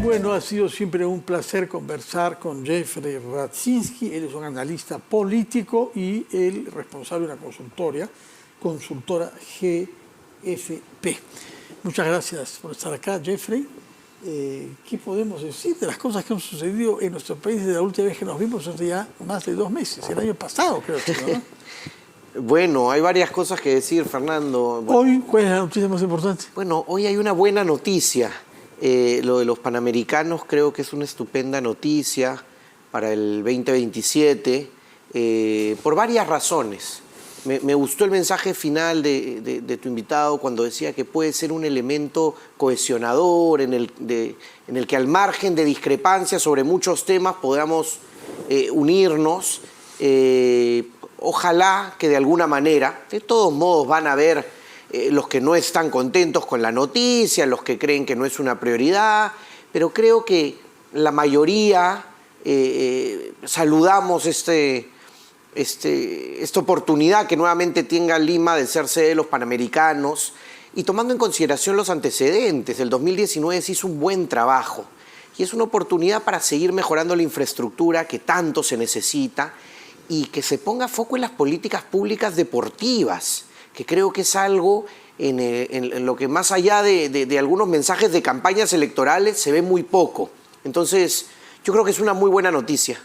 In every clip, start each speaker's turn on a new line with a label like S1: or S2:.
S1: Bueno, ha sido siempre un placer conversar con Jeffrey Radzinski. Él es un analista político y el responsable de una consultora GFP. Muchas gracias por estar acá, Jeffrey. ¿Qué podemos decir de las cosas que han sucedido en nuestro país desde la última vez que nos vimos hace ya más de 2 meses? El año pasado, creo que, ¿no?
S2: Bueno, hay varias cosas que decir, Fernando.
S1: Hoy, ¿cuál es la noticia más importante?
S2: Bueno, hoy hay una buena noticia. Lo de los Panamericanos creo que es una estupenda noticia para el 2027 por varias razones. Me gustó el mensaje final de tu invitado cuando decía que puede ser un elemento cohesionador en el que al margen de discrepancias sobre muchos temas podamos unirnos. Ojalá que de alguna manera, de todos modos van a haber los que no están contentos con la noticia, los que creen que no es una prioridad, pero creo que la mayoría saludamos esta oportunidad que nuevamente tenga Lima de ser sede de los Panamericanos y tomando en consideración los antecedentes. El 2019 se hizo un buen trabajo y es una oportunidad para seguir mejorando la infraestructura que tanto se necesita y que se ponga foco en las políticas públicas deportivas, que creo que es algo en lo que más allá de algunos mensajes de campañas electorales se ve muy poco. Entonces, yo creo que es una muy buena noticia.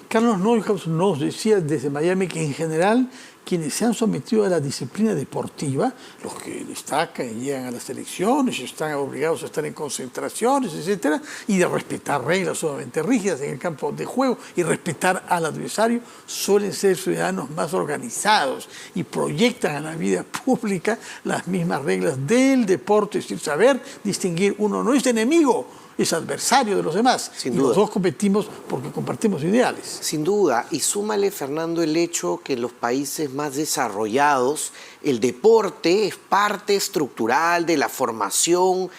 S1: Carlos Neuhaus nos decía desde Miami que en general quienes se han sometido a la disciplina deportiva, los que destacan y llegan a las elecciones, están obligados a estar en concentraciones, etcétera, y de respetar reglas sumamente rígidas en el campo de juego y respetar al adversario, suelen ser ciudadanos más organizados y proyectan a la vida pública las mismas reglas del deporte, es decir, saber distinguir, uno no es enemigo, es adversario de los demás.
S2: Sin
S1: y
S2: duda.
S1: los dos competimos porque compartimos ideales.
S2: Sin duda. Y súmale, Fernando, el hecho que en los países más desarrollados el deporte es parte estructural de la formación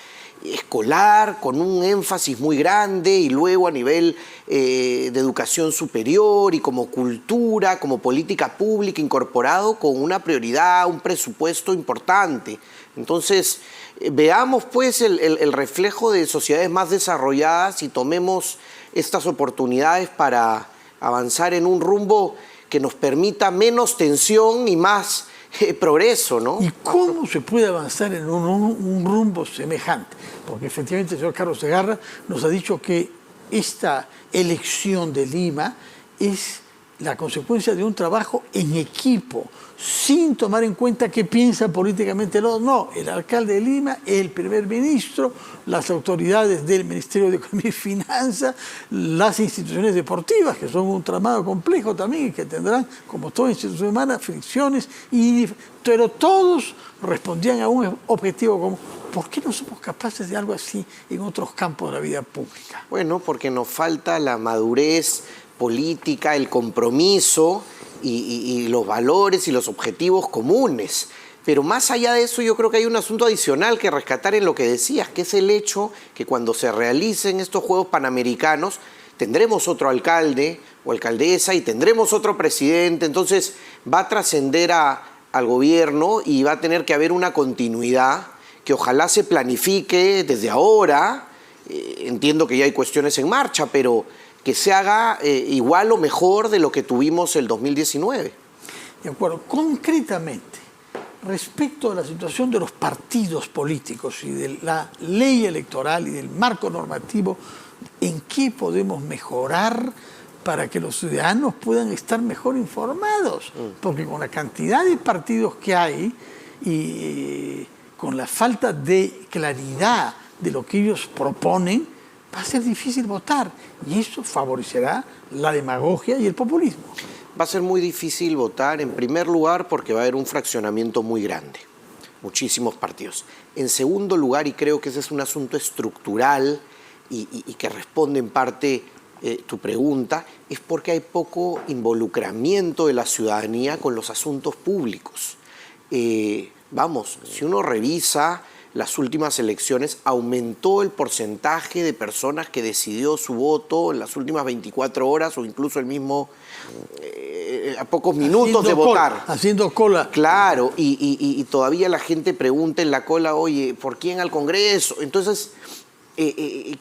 S2: escolar con un énfasis muy grande y luego a nivel de educación superior y como cultura, como política pública incorporado con una prioridad, un presupuesto importante. Entonces, veamos pues el reflejo de sociedades más desarrolladas y tomemos estas oportunidades para avanzar en un rumbo que nos permita menos tensión y más progreso, ¿no?
S1: ¿Y cómo se puede avanzar en un rumbo semejante? Porque efectivamente el señor Carlos Segarra nos ha dicho que esta elección de Lima es la consecuencia de un trabajo en equipo, sin tomar en cuenta qué piensa políticamente el otro. No, el alcalde de Lima, el primer ministro, las autoridades del Ministerio de Economía y Finanzas, las instituciones deportivas, que son un tramado complejo también y que tendrán, como toda institución humana, fricciones, pero todos respondían a un objetivo común. ¿Por qué no somos capaces de algo así en otros campos de la vida pública?
S2: Bueno, porque nos falta la madurez política, el compromiso y los valores y los objetivos comunes. Pero más allá de eso, yo creo que hay un asunto adicional que rescatar en lo que decías, que es el hecho que cuando se realicen estos Juegos Panamericanos tendremos otro alcalde o alcaldesa y tendremos otro presidente, entonces va a trascender al gobierno y va a tener que haber una continuidad que ojalá se planifique desde ahora. Entiendo que ya hay cuestiones en marcha, pero que se haga igual o mejor de lo que tuvimos el 2019.
S1: De acuerdo. Concretamente, respecto a la situación de los partidos políticos y de la ley electoral y del marco normativo, ¿en qué podemos mejorar para que los ciudadanos puedan estar mejor informados? Porque con la cantidad de partidos que hay y con la falta de claridad de lo que ellos proponen, va a ser difícil votar y eso favorecerá la demagogia y el populismo.
S2: Va a ser muy difícil votar, en primer lugar, porque va a haber un fraccionamiento muy grande, muchísimos partidos. En segundo lugar, y creo que ese es un asunto estructural y que responde en parte tu pregunta, es porque hay poco involucramiento de la ciudadanía con los asuntos públicos. Vamos, si uno revisa las últimas elecciones, aumentó el porcentaje de personas que decidió su voto en las últimas 24 horas o incluso el mismo a pocos minutos de votar.
S1: Haciendo cola.
S2: Claro, y todavía la gente pregunta en la cola, oye, ¿por quién al Congreso? Entonces,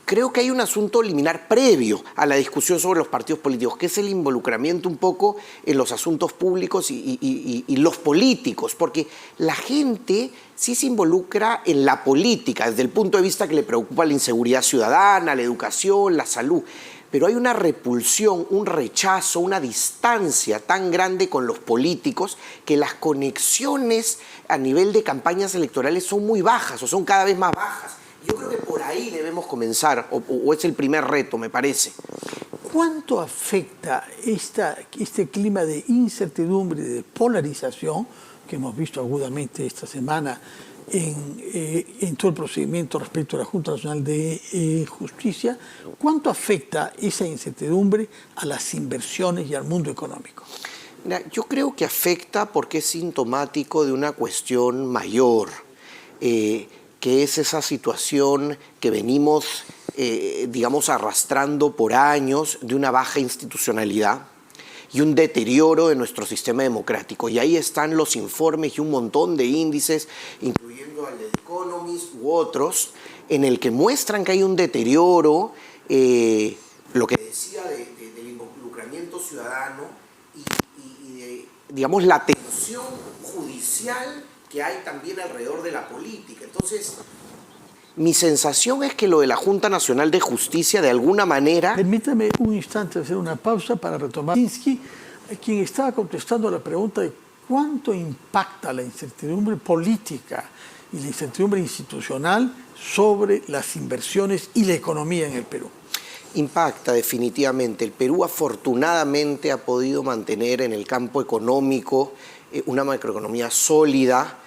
S2: creo que hay un asunto liminar previo a la discusión sobre los partidos políticos, que es el involucramiento un poco en los asuntos públicos y los políticos, porque la gente sí se involucra en la política, desde el punto de vista que le preocupa la inseguridad ciudadana, la educación, la salud, pero hay una repulsión, un rechazo, una distancia tan grande con los políticos que las conexiones a nivel de campañas electorales son muy bajas o son cada vez más bajas. Yo creo que por ahí debemos comenzar, o es el primer reto, me parece.
S1: ¿Cuánto afecta este clima de incertidumbre, de polarización, que hemos visto agudamente esta semana en todo el procedimiento respecto a la Junta Nacional de Justicia? ¿Cuánto afecta esa incertidumbre a las inversiones y al mundo económico?
S2: Yo creo que afecta porque es sintomático de una cuestión mayor, que es esa situación que venimos, digamos, arrastrando por años de una baja institucionalidad y un deterioro de nuestro sistema democrático. Y ahí están los informes y un montón de índices, incluyendo al de Economist u otros, en el que muestran que hay un deterioro, lo que decía del involucramiento ciudadano y de, digamos, la tensión judicial que hay también alrededor de la política. Entonces, mi sensación es que lo de la Junta Nacional de Justicia, de alguna manera...
S1: Permítame un instante hacer una pausa para retomar. Linsky, quien estaba contestando la pregunta de cuánto impacta la incertidumbre política y la incertidumbre institucional sobre las inversiones y la economía en el Perú.
S2: Impacta definitivamente. El Perú afortunadamente ha podido mantener en el campo económico una macroeconomía sólida,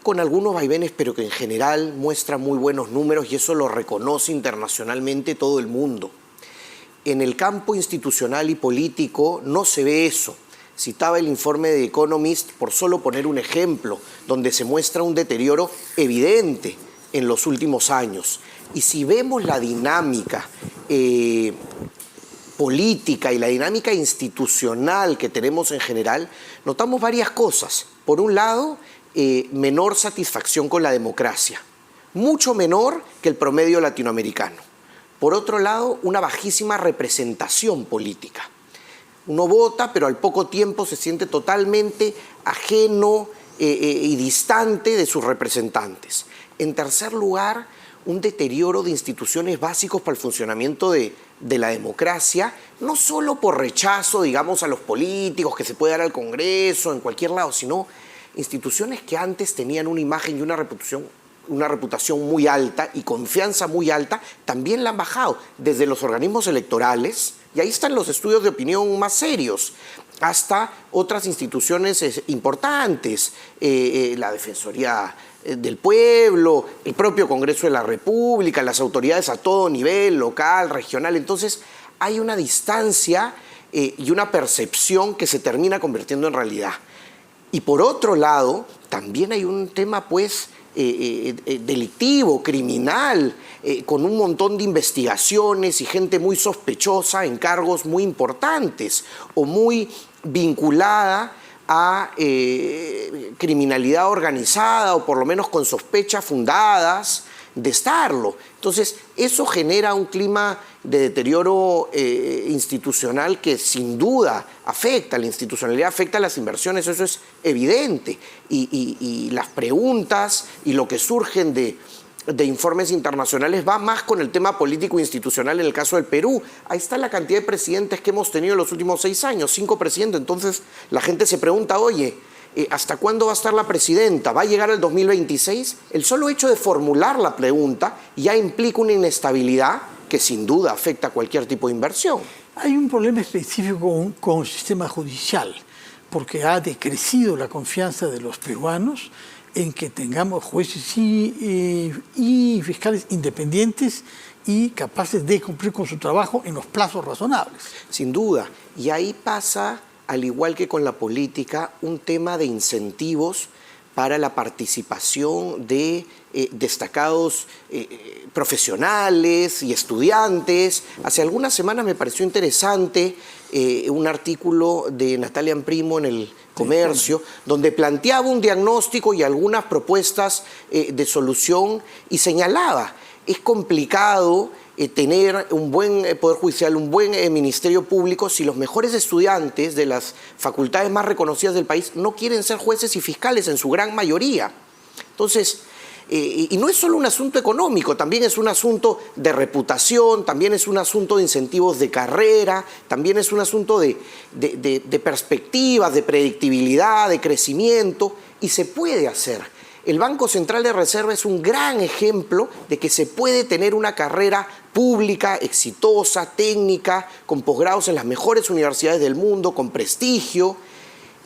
S2: con algunos vaivenes, pero que en general muestra muy buenos números y eso lo reconoce internacionalmente todo el mundo. En el campo institucional y político no se ve eso. Citaba el informe de Economist, por solo poner un ejemplo, donde se muestra un deterioro evidente en los últimos años. Y si vemos la dinámica política y la dinámica institucional que tenemos en general, notamos varias cosas. Por un lado, menor satisfacción con la democracia, mucho menor que el promedio latinoamericano. Por otro lado, una bajísima representación política. Uno vota, pero al poco tiempo se siente totalmente ajeno y distante de sus representantes. En tercer lugar, un deterioro de instituciones básicos para el funcionamiento de la democracia, no solo por rechazo, digamos, a los políticos que se puede dar al Congreso, en cualquier lado, sino instituciones que antes tenían una imagen y una reputación muy alta y confianza muy alta, también la han bajado, desde los organismos electorales, y ahí están los estudios de opinión más serios, hasta otras instituciones importantes, la Defensoría del Pueblo, el propio Congreso de la República, las autoridades a todo nivel, local, regional. Entonces hay una distancia y una percepción que se termina convirtiendo en realidad. Y por otro lado, también hay un tema pues delictivo, criminal, con un montón de investigaciones y gente muy sospechosa en cargos muy importantes o muy vinculada a criminalidad organizada o por lo menos con sospechas fundadas de estarlo. Entonces, eso genera un clima de deterioro institucional que sin duda afecta, la institucionalidad afecta a las inversiones, eso es evidente. Y las preguntas y lo que surgen de informes internacionales va más con el tema político institucional en el caso del Perú. Ahí está la cantidad de presidentes que hemos tenido en los últimos 6 años, 5 presidentes. Entonces la gente se pregunta, oye, ¿hasta cuándo va a estar la presidenta? ¿Va a llegar el 2026? El solo hecho de formular la pregunta ya implica una inestabilidad que sin duda afecta a cualquier tipo de inversión.
S1: Hay un problema específico con el sistema judicial, porque ha decrecido la confianza de los peruanos en que tengamos jueces y fiscales independientes y capaces de cumplir con su trabajo en los plazos razonables.
S2: Sin duda. Y ahí pasa, al igual que con la política, un tema de incentivos para la participación de destacados profesionales y estudiantes. Hace algunas semanas me pareció interesante un artículo de Natalia Imprimo en el Comercio, donde planteaba un diagnóstico y algunas propuestas de solución y señalaba es complicado tener un buen Poder Judicial, un buen Ministerio Público, si los mejores estudiantes de las facultades más reconocidas del país no quieren ser jueces y fiscales en su gran mayoría. Entonces, y no es solo un asunto económico, también es un asunto de reputación, también es un asunto de incentivos de carrera, también es un asunto de perspectivas, de predictibilidad, de crecimiento, y se puede hacer. El Banco Central de Reserva es un gran ejemplo de que se puede tener una carrera pública, exitosa, técnica, con posgrados en las mejores universidades del mundo, con prestigio,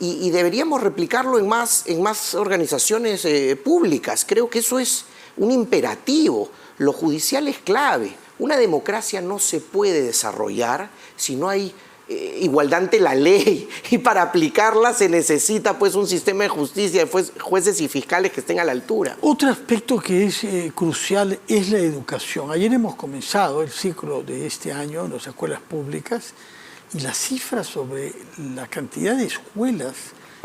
S2: y deberíamos replicarlo en más organizaciones públicas. Creo que eso es un imperativo. Lo judicial es clave. Una democracia no se puede desarrollar si no hay igualdad ante la ley, y para aplicarla se necesita pues un sistema de justicia, de jueces y fiscales que estén a la altura.
S1: Otro aspecto que es crucial es la educación. Ayer hemos comenzado el ciclo de este año en las escuelas públicas, y las cifras sobre la cantidad de escuelas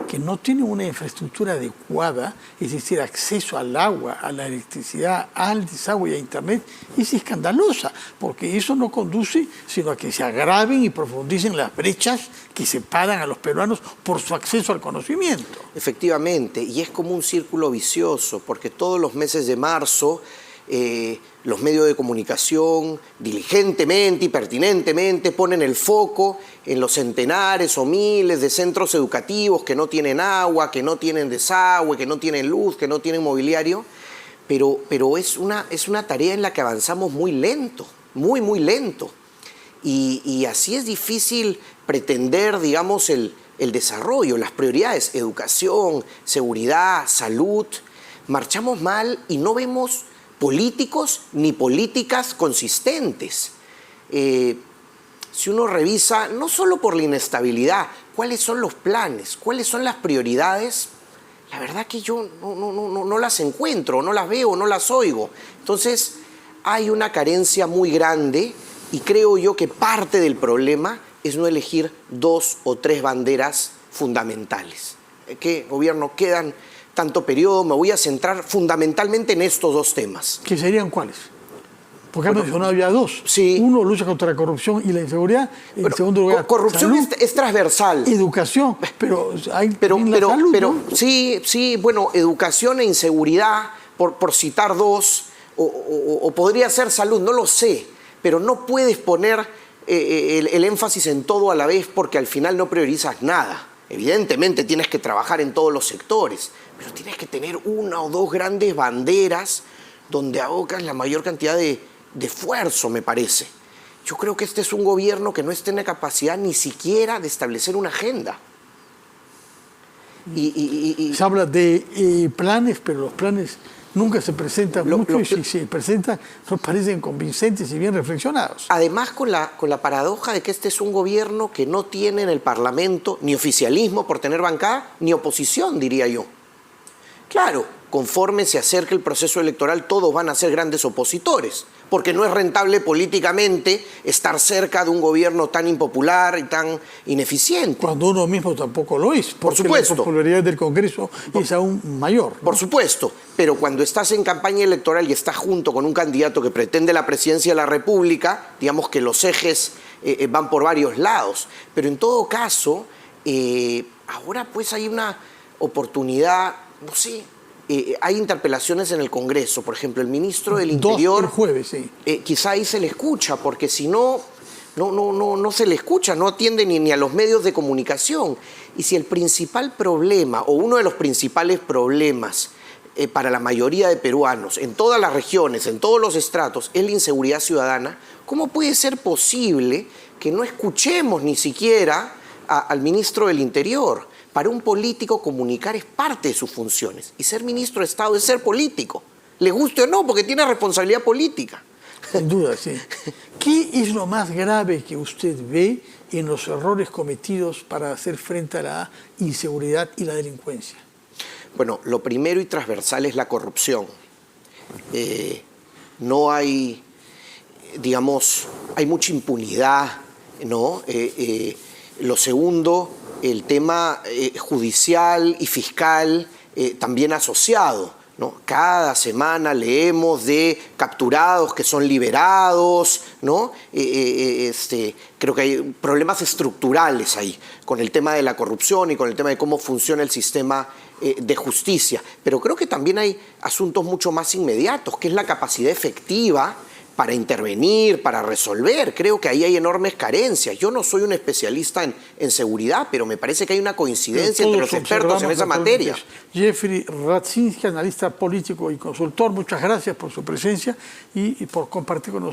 S1: que no tienen una infraestructura adecuada, es decir, acceso al agua, a la electricidad, al desagüe y a internet, es escandalosa, porque eso no conduce sino a que se agraven y profundicen las brechas que separan a los peruanos por su acceso al conocimiento.
S2: Efectivamente, y es como un círculo vicioso, porque todos los meses de marzo los medios de comunicación diligentemente y pertinentemente ponen el foco en los centenares o miles de centros educativos que no tienen agua, que no tienen desagüe, que no tienen luz, que no tienen mobiliario, pero es una tarea en la que avanzamos muy lento, muy lento. Y así es difícil pretender, digamos, el desarrollo, las prioridades, educación, seguridad, salud. Marchamos mal y no vemos políticos ni políticas consistentes. Si uno revisa, no solo por la inestabilidad, cuáles son los planes, cuáles son las prioridades, la verdad que yo no las encuentro, no las veo, no las oigo. Entonces, hay una carencia muy grande, y creo yo que parte del problema es no elegir 2 o 3 banderas fundamentales. ¿Qué gobierno quedan? Tanto periodo, me voy a centrar fundamentalmente en estos 2 temas.
S1: ¿Qué serían cuáles? Porque han mencionado ya 2.
S2: Sí.
S1: Uno, lucha contra la corrupción y la inseguridad. En segundo lugar,
S2: corrupción
S1: salud,
S2: es transversal.
S1: Educación, pero hay la salud, ¿no?
S2: Sí, bueno, educación e inseguridad, por citar 2, o podría ser salud, no lo sé, pero no puedes poner el énfasis en todo a la vez, porque al final no priorizas nada. Evidentemente tienes que trabajar en todos los sectores, pero tienes que tener 1 o 2 grandes banderas donde abocas la mayor cantidad de esfuerzo, me parece. Yo creo que este es un gobierno que no está en la capacidad ni siquiera de establecer una agenda.
S1: Se habla de planes, pero los planes nunca se presentan mucho, y si se presentan no parecen convincentes y bien reflexionados.
S2: Además, con la paradoja de que este es un gobierno que no tiene en el Parlamento ni oficialismo por tener bancada, ni oposición, diría yo. Claro, conforme se acerque el proceso electoral, todos van a ser grandes opositores, porque no es rentable políticamente estar cerca de un gobierno tan impopular y tan ineficiente.
S1: Cuando uno mismo tampoco lo es, porque
S2: por supuesto,
S1: la popularidad del Congreso es aún mayor, ¿no?
S2: Por supuesto, pero cuando estás en campaña electoral y estás junto con un candidato que pretende la presidencia de la República, digamos que los ejes van por varios lados. Pero en todo caso, ahora pues hay una oportunidad, no sé, hay interpelaciones en el Congreso, por ejemplo, el ministro del Interior.
S1: 2 el jueves, sí.
S2: Quizá ahí se le escucha, porque si no se le escucha, no atiende ni a los medios de comunicación. Y si el principal problema, o uno de los principales problemas para la mayoría de peruanos, en todas las regiones, en todos los estratos, es la inseguridad ciudadana, ¿cómo puede ser posible que no escuchemos ni siquiera al ministro del Interior? Para un político, comunicar es parte de sus funciones. Y ser ministro de Estado es ser político. Le guste o no, porque tiene responsabilidad política.
S1: Sin duda, sí. ¿Qué es lo más grave que usted ve en los errores cometidos para hacer frente a la inseguridad y la delincuencia?
S2: Bueno, lo primero y transversal es la corrupción. No hay, digamos, hay mucha impunidad, ¿no? Lo segundo, el tema judicial y fiscal también asociado, ¿no? Cada semana leemos de capturados que son liberados, ¿no? Creo que hay problemas estructurales ahí, con el tema de la corrupción y con el tema de cómo funciona el sistema de justicia. Pero creo que también hay asuntos mucho más inmediatos, que es la capacidad efectiva para intervenir, para resolver. Creo que ahí hay enormes carencias. Yo no soy un especialista en seguridad, pero me parece que hay una coincidencia entre los expertos en esa materia.
S1: Jeffrey Radzinski, analista político y consultor, muchas gracias por su presencia y por compartir con nosotros.